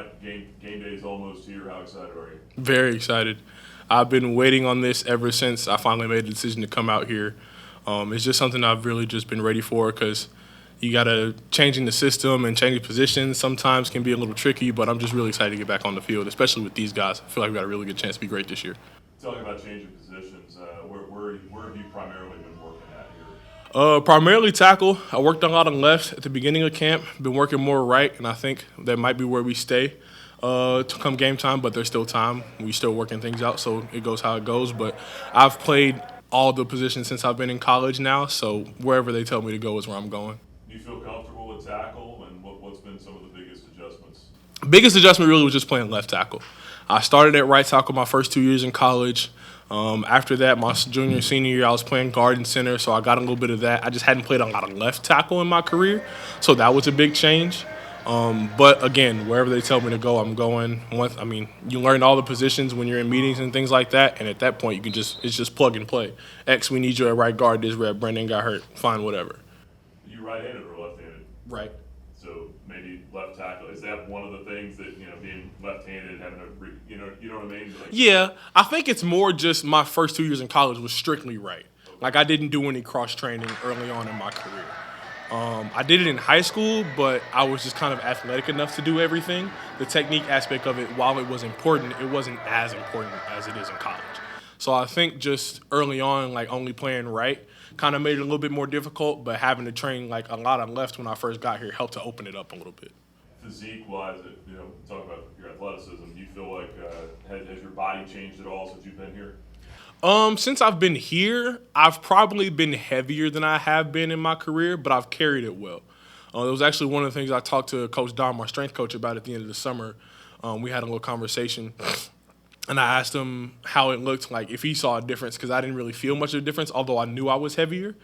camp. Game day is almost here. How excited are you? Very excited. I've been waiting on this ever since I finally made the decision to come out here. It's just something I've really just been ready for because you got to changing the system and changing positions sometimes can be a little tricky, but I'm just really excited to get back on the field, especially with these guys. I feel like we got a really good chance to be great this year. Talking about changing positions, where have you primarily been working at here? Primarily tackle. I worked a lot on left at the beginning of camp. Been working more right, and I think that might be where we stay to come game time. But there's still time. We still working things out, so it goes how it goes. But I've played all the positions since I've been in college now, so wherever they tell me to go is where I'm going. Do you feel comfortable at tackle, and what's been some of the biggest adjustments? Biggest adjustment really was just playing left tackle. I started at right tackle my first 2 years in college. After that, my junior senior year, I was playing guard and center, so I got a little bit of that. I just hadn't played a lot of left tackle in my career, so that was a big change. But again, wherever they tell me to go, I'm going. You learn all the positions when you're in meetings and things like that, and at that point, it's just plug and play. X, we need you at right guard. This rep, Brayden got hurt. Fine, whatever. You right-handed or left-handed? Right. So maybe left tackle. Is that one of the things that being left-handed, having you know what I mean? Like, Yeah, I think it's more just my first 2 years in college was strictly right. Like I didn't do any cross training early on in my career. I did it in high school, but I was just kind of athletic enough to do everything. The technique aspect of it, while it was important, it wasn't as important as it is in college. So I think just early on, like only playing right, kind of made it a little bit more difficult. But having to train like a lot on left when I first got here helped to open it up a little bit. physique-wise, talk about your athleticism. Do you feel like has your body changed at all since you've been here? Since I've been here, I've probably been heavier than I have been in my career, but I've carried it well. It was actually one of the things I talked to Coach Dom, our strength coach, about at the end of the summer. We had a little conversation, and I asked him how it looked like, if he saw a difference, because I didn't really feel much of a difference, although I knew I was heavier.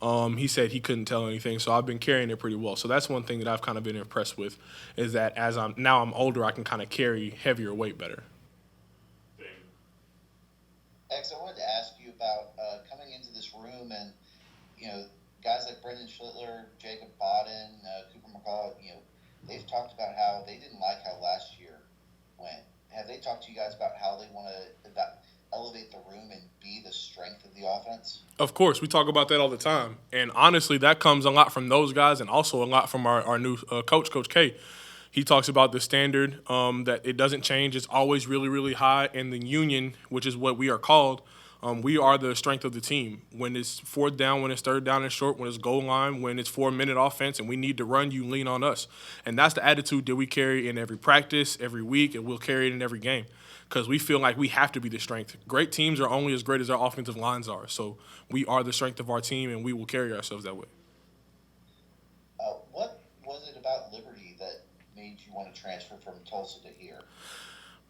He said he couldn't tell anything, so I've been carrying it pretty well. So that's one thing that I've kind of been impressed with, is that as I'm older, I can kind of carry heavier weight better. X, I wanted to ask you about coming into this room and, guys like Brendan Schlittler, Jacob Bodden, Cooper McCall, they've talked about how they didn't like how last year went. Have they talked to you guys about how they want to elevate the room and be the strength of the offense? Of course, we talk about that all the time. And honestly, that comes a lot from those guys and also a lot from our new coach, Coach K. He talks about the standard, that it doesn't change. It's always really, really high. And the union, which is what we are called, we are the strength of the team. When it's fourth down, when it's third down and short, when it's goal line, when it's 4-minute offense and we need to run, you lean on us. And that's the attitude that we carry in every practice, every week, and we'll carry it in every game because we feel like we have to be the strength. Great teams are only as great as their offensive lines are. So we are the strength of our team, and we will carry ourselves that way. What was it about Liberty that made you want to transfer from Tulsa to here?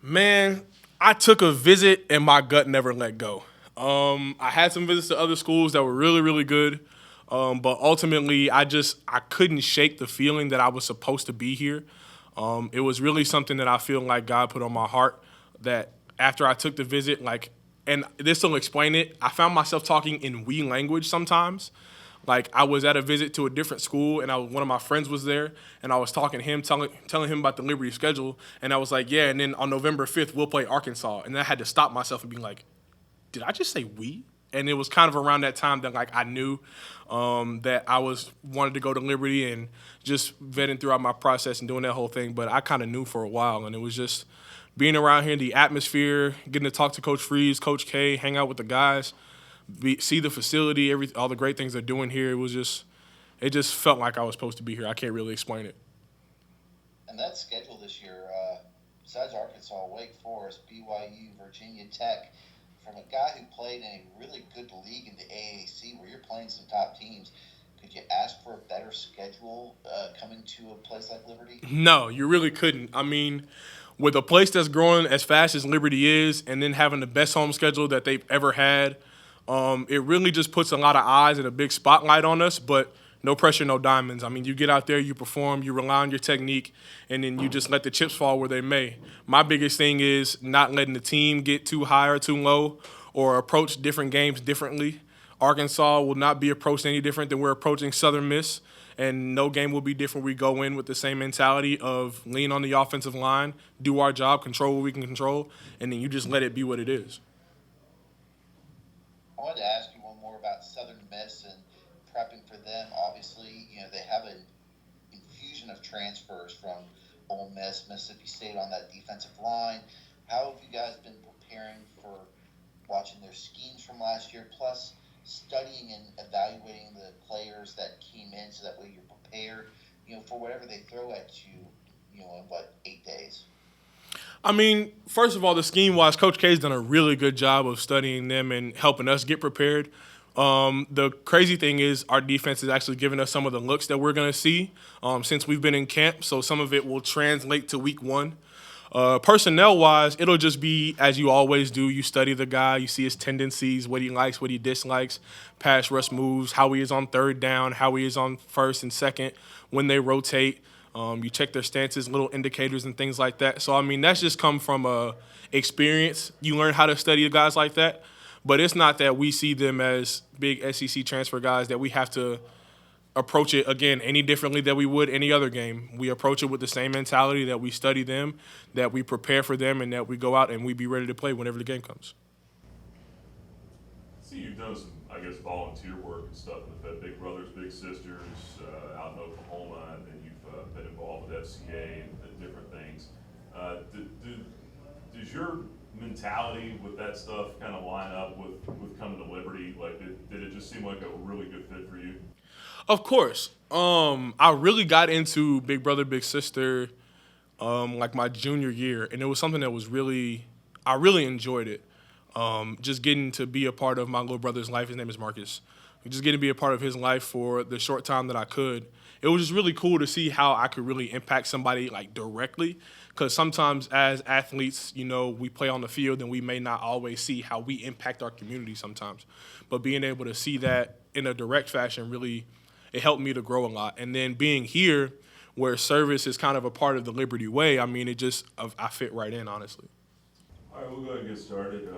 Man, I took a visit and my gut never let go. I had some visits to other schools that were really, really good, but ultimately I couldn't shake the feeling that I was supposed to be here. It was really something that I feel like God put on my heart, that after I took the visit, and this will explain it, I found myself talking in we language sometimes. Like I was at a visit to a different school, and one of my friends was there, and I was talking to him, telling him about the Liberty schedule, and I was like, yeah, and then on November 5th, we'll play Arkansas. And then I had to stop myself and be like, did I just say we? And it was kind of around that time that I knew that I wanted to go to Liberty, and just vetting throughout my process and doing that whole thing. But I kind of knew for a while, and it was just being around here, the atmosphere, getting to talk to Coach Freeze, Coach K, hang out with the guys, see the facility, all the great things they're doing here. It just felt like I was supposed to be here. I can't really explain it. And that schedule this year, besides Arkansas, Wake Forest, BYU, Virginia Tech, from a guy who played in a really good league in the AAC where you're playing some top teams, could you ask for a better schedule coming to a place like Liberty? No, you really couldn't. I mean, with a place that's growing as fast as Liberty is, and then having the best home schedule that they've ever had, it really just puts a lot of eyes and a big spotlight on us, but no pressure, no diamonds. I mean, you get out there, you perform, you rely on your technique, and then you just let the chips fall where they may. My biggest thing is not letting the team get too high or too low or approach different games differently. Arkansas will not be approached any different than we're approaching Southern Miss, and no game will be different. We go in with the same mentality of lean on the offensive line, do our job, control what we can control, and then you just let it be what it is. I wanted to ask you one more about Southern Miss and prepping for them. Obviously, they have an infusion of transfers from Ole Miss, Mississippi State on that defensive line. How have you guys been preparing for watching their schemes from last year, plus studying and evaluating the players that came in so that way you're prepared, for whatever they throw at you, in 8 days? I mean, first of all, the scheme-wise, Coach K's done a really good job of studying them and helping us get prepared. The crazy thing is our defense is actually giving us some of the looks that we're going to see since we've been in camp, so some of it will translate to week one. Personnel-wise, it'll just be, as you always do, you study the guy, you see his tendencies, what he likes, what he dislikes, pass rush moves, how he is on third down, how he is on first and second when they rotate. You check their stances, little indicators and things like that. So, I mean, that's just come from experience. You learn how to study guys like that. But it's not that we see them as big SEC transfer guys that we have to approach it, again, any differently than we would any other game. We approach it with the same mentality that we study them, that we prepare for them, and that we go out and we be ready to play whenever the game comes. I see you've done some, I guess, volunteer work and stuff in the Big Brothers, Big Sisters out in Oklahoma, and then you've been involved with FCA and different things. Does your mentality with that stuff kind of line up with coming to Liberty? Like, did it just seem like a really good fit for you? Of course. I really got into Big Brother, Big Sister like my junior year, and it was something that was I really enjoyed it. Just getting to be a part of my little brother's life. His name is Marcus. Just getting to be a part of his life for the short time that I could. It was just really cool to see how I could really impact somebody like directly. Because sometimes as athletes, we play on the field and we may not always see how we impact our community sometimes. But being able to see that in a direct fashion really, it helped me to grow a lot. And then being here where service is kind of a part of the Liberty way, I mean, I fit right in, honestly. All right, we'll go ahead and get started.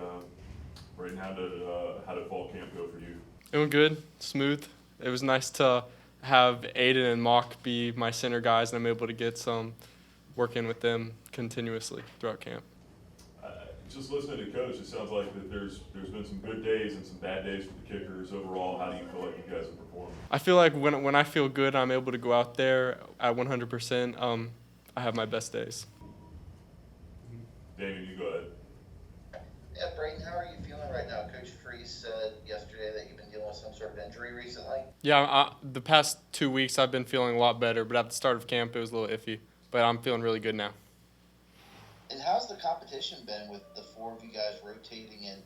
Brayden, how did fall camp go for you? It went good, smooth. It was nice to have Aiden and Mock be my center guys, and I'm able to get some work in with them continuously throughout camp. Just listening to Coach, it sounds like that there's been some good days and some bad days for the kickers. Overall, how do you feel like you guys have performed? I feel like when I feel good, I'm able to go out there at 100%. I have my best days. Damon, you go ahead. Yeah, Brayden, how are you feeling right now? Coach Freese said yesterday that you've been dealing with some sort of injury recently. Yeah, the past 2 weeks I've been feeling a lot better, but at the start of camp it was a little iffy. But I'm feeling really good now. And how's the competition been with the four of you guys rotating? And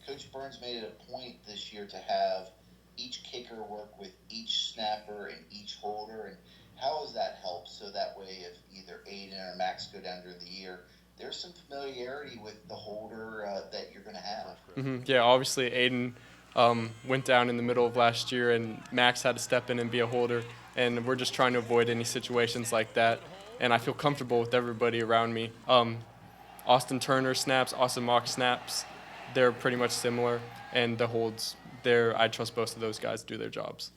Coach Burns made it a point this year to have each kicker work with each snapper and each holder. And how has that helped? So that way, if either Aiden or Max go down during the year, there's some familiarity with the holder that you're going to have. Mm-hmm. Yeah, obviously Aiden went down in the middle of last year, and Max had to step in and be a holder. And we're just trying to avoid any situations like that. And I feel comfortable with everybody around me. Austin Turner snaps, Austin Mock snaps. They're pretty much similar. And the holds, I trust both of those guys to do their jobs.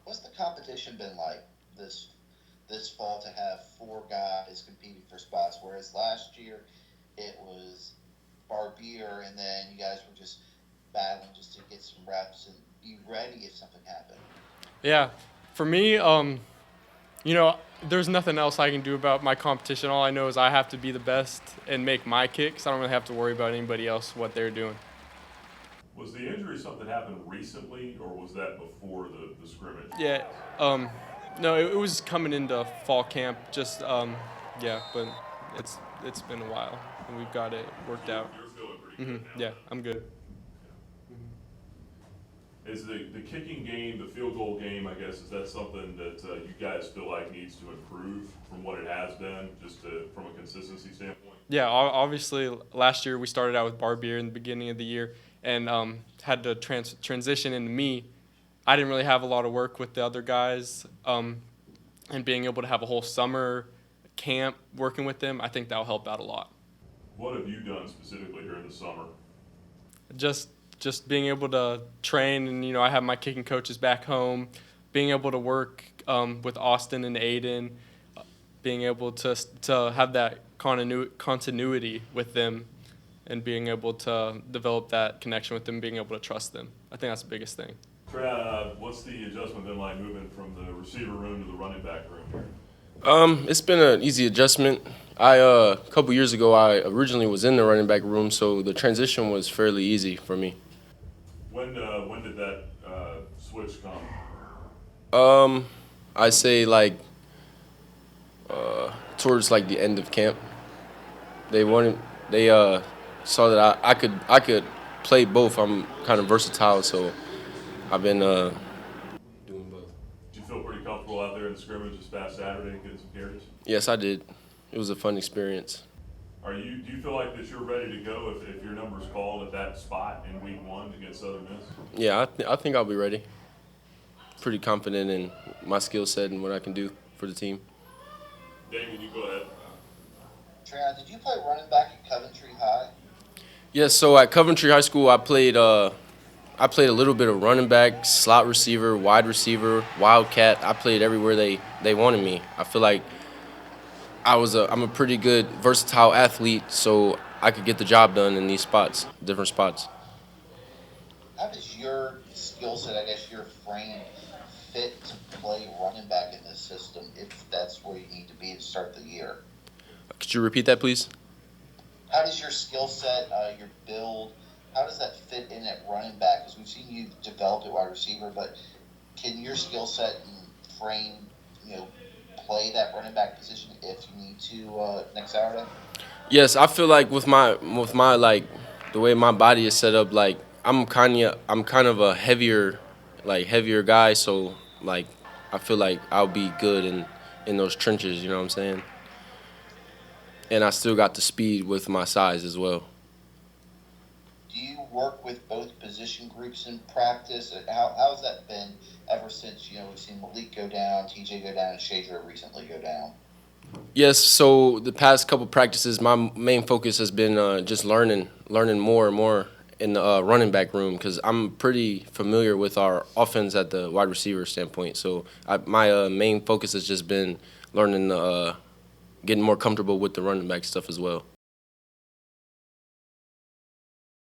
What's the competition been like this fall to have four guys competing for spots, whereas last year it was Barbier, and then you guys were just battling just to get some reps and be ready if something happened? Yeah, for me, there's nothing else I can do about my competition. All I know is I have to be the best and make my kicks. I don't really have to worry about anybody else, what they're doing. Was the injury something that happened recently, or was that before the scrimmage? Yeah, no, it was coming into fall camp. Just, but it's been a while, and we've got it worked out. You're feeling pretty good now. Yeah, I'm good. Is the kicking game, the field goal game, I guess, is that something that you guys feel like needs to improve from what it has been, just from a consistency standpoint? Yeah, obviously last year we started out with Barbier in the beginning of the year and had to transition into me. I didn't really have a lot of work with the other guys, and being able to have a whole summer camp working with them, I think that'll help out a lot. What have you done specifically during the summer? Just being able to train, and I have my kicking coaches back home, being able to work with Austin and Aiden, being able to have that continuity with them, and being able to develop that connection with them, being able to trust them. I think that's the biggest thing. Treon, what's the adjustment been like moving from the receiver room to the running back room here? It's been an easy adjustment. A couple years ago, I originally was in the running back room, so the transition was fairly easy for me. When did that switch come? I say like towards like the end of camp. They saw that I could play both. I'm kind of versatile, so I've been doing both. Did you feel pretty comfortable out there in the scrimmage this past Saturday getting some carries? Yes, I did. It was a fun experience. Do you feel like that you're ready to go if your number's called at that spot in week 1 against Southern Miss? Yeah, I think I'll be ready. Pretty confident in my skill set and what I can do for the team. Damon, you go ahead. Treon, did you play running back at Coventry High? Yes, so at Coventry High School, I played a little bit of running back, slot receiver, wide receiver, wildcat. I played everywhere they wanted me. I feel like I'm a pretty good versatile athlete, so I could get the job done in these spots, different spots. How does your skill set, I guess your frame, fit to play running back in this system if that's where you need to be to start the year? Could you repeat that, please? How does your skill set, your build, how does that fit in at running back? Because we've seen you develop at wide receiver, but can your skill set and frame, play that running back position if you need to next Saturday? Yes, I feel like with my like the way my body is set up, like I'm kind of a heavier guy, so like I feel like I'll be good in those trenches, you know what I'm saying? And I still got the speed with my size as well. Do you work with both position groups in practice? How's that been ever since, we've seen Malik go down, TJ go down, and Shadra recently go down? Yes, so the past couple practices, my main focus has been just learning more and more in the running back room because I'm pretty familiar with our offense at the wide receiver standpoint. So my main focus has just been learning, getting more comfortable with the running back stuff as well.